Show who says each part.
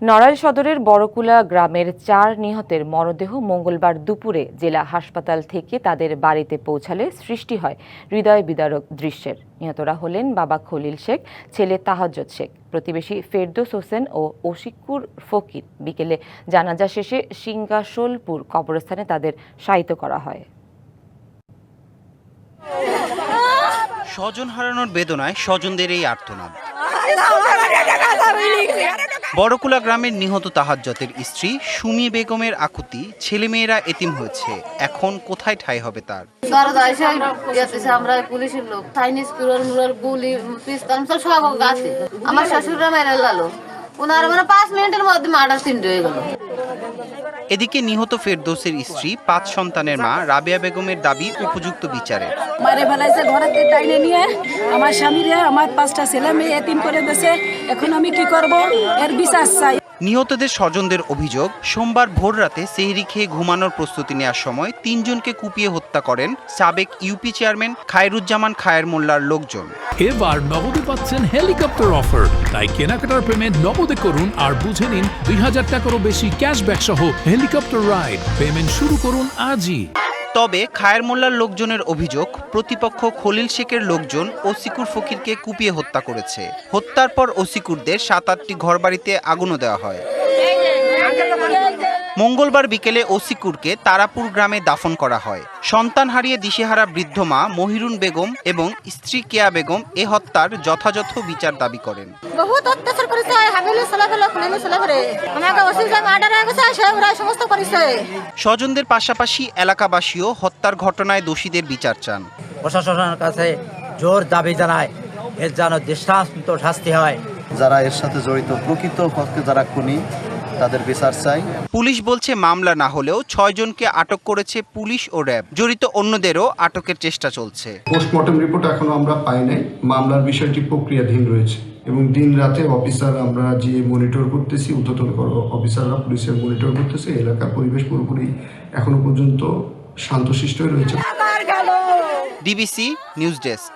Speaker 1: নড়াইল সদরের বড়কুলা গ্রামের ৪ নিহতের মরদেহ মঙ্গলবার দুপুরে জেলা হাসপাতাল থেকে তাদের বাড়িতে পৌঁছালে সৃষ্টি হয় হৃদয় বিদারক দৃশ্যের। নিহতরা হলেন বাবা খলিল শেখ, ছেলে তাহাজ্জুদ শেখ, প্রতিবেশী ফেরদৌস হোসেন ও ওশিকুর ফকির। বিকেলে জানাজা শেষে সিংগাসোলপুর কবরস্থানে তাদের শায়িত করা হয়।
Speaker 2: স্বজন হারানোর বেদনায় স্বজনদের এই আর্তনাদ। বড়কুলা গ্রামের নিহত তাহাজ্জুদের স্ত্রী সুমি বেগমের আকুতি, ছেলেমেয়েরা এতিম হয়েছে, এখন কোথায় ঠাঁই হবে তার?
Speaker 3: আমরা পুলিশের লোক, চাইনিজ গুলি পিস্তল সব আছে। আমার শ্বশুররা মেরে লালো, ওনার 5 মিনিটের মধ্যে মার্ডার সিন হয়ে গেল।
Speaker 2: এদিকে নিহত ফেরদৌসের স্ত্রী 5 সন্তানের মা রাবেয়া বেগমের দাবি উপযুক্ত বিচারে।
Speaker 4: মারে ফেলাইছে, ঘরের টাইনে নিয়ে আমার স্বামীরে আমার 5টা ছেলে মেয়ে এতিম করে দিয়েছে। এখন আমি কি করব? এর বিচার চাই।
Speaker 2: নিহতদের স্বজনদের অভিযোগ, সোমবার ভোররাতে সেহরি খেয়ে ঘুমানোর প্রস্তুতি নেওয়ার সময় 3 জনকে কুপিয়ে হত্যা করেন সাবেক ইউপি চেয়ারম্যান খায়রুজ্জামান খায়ের মোল্লার লোকজন।
Speaker 5: এবার নগদে পাচ্ছেন হেলিকপ্টার অফার, তাই কেনাকাটার পেমেন্ট নগদে করুন আর বুঝে নিন 2000 টাকারও বেশি ক্যাশব্যাক সহ হেলিকপ্টার রাইড। পেমেন্ট শুরু করুন আজই।
Speaker 2: তবে খায়ের মোল্লার লোকজনের অভিযোগ, প্রতিপক্ষ খলিল শেখের লোকজন ওসিকুর ফকিরকে কুপিয়ে হত্যা করেছে। হত্যার পর ওসিকুরদের 7-8টি ঘরবাড়িতে আগুনও দেওয়া হয়। মঙ্গলবার বিকেলে ওসিকুরকে তারাপুর গ্রামে দাফন করা হয়। সন্তান হারিয়ে দিশেহারা বৃদ্ধ মা মহিরুন বেগম এবং স্ত্রী কেয়া বেগম এ হত্যার যথাযথ বিচার দাবি করেন।
Speaker 3: বহুত অত্যাচার করেছে, হাবিলে সালাফেলা খুলেলে সালাফরে আমাকে ওসিজা মার্ডার হয়ে গেছে, সেগুলা সমস্ত করেছে।
Speaker 2: স্বজনদের পাশাপাশি এলাকাবাসীও হত্যার ঘটনায় দোষীদের বিচার চান।
Speaker 6: প্রশাসনের কাছে জোর দাবি জানায়, এর যেন দৃষ্টান্ত শাস্তি হয়।
Speaker 7: যারা এর সাথে জড়িত, প্রকৃত পক্ষে যারা খুনি, তাদের বিচার চাই।
Speaker 2: পুলিশ বলছে মামলা না হলেও 6 জনকে আটক করেছে পুলিশ ও র্যাব। জড়িত অন্যদেরও আটকের চেষ্টা চলছে।
Speaker 8: পোস্টমর্টম রিপোর্ট এখনো আমরা পাই নাই। মামলার বিষয়টি প্রক্রিয়াধীন রয়েছে এবং দিন রাতে অফিসার আমরা যে মনিটর করতেছি, ঊর্ধ্বতন অফিসাররা পুলিশের মনিটর করতেছে। এলাকার পরিবেশ পুরোপুরি এখনো পর্যন্ত শান্তশিষ্টই রয়েছে।
Speaker 2: DBC news desk.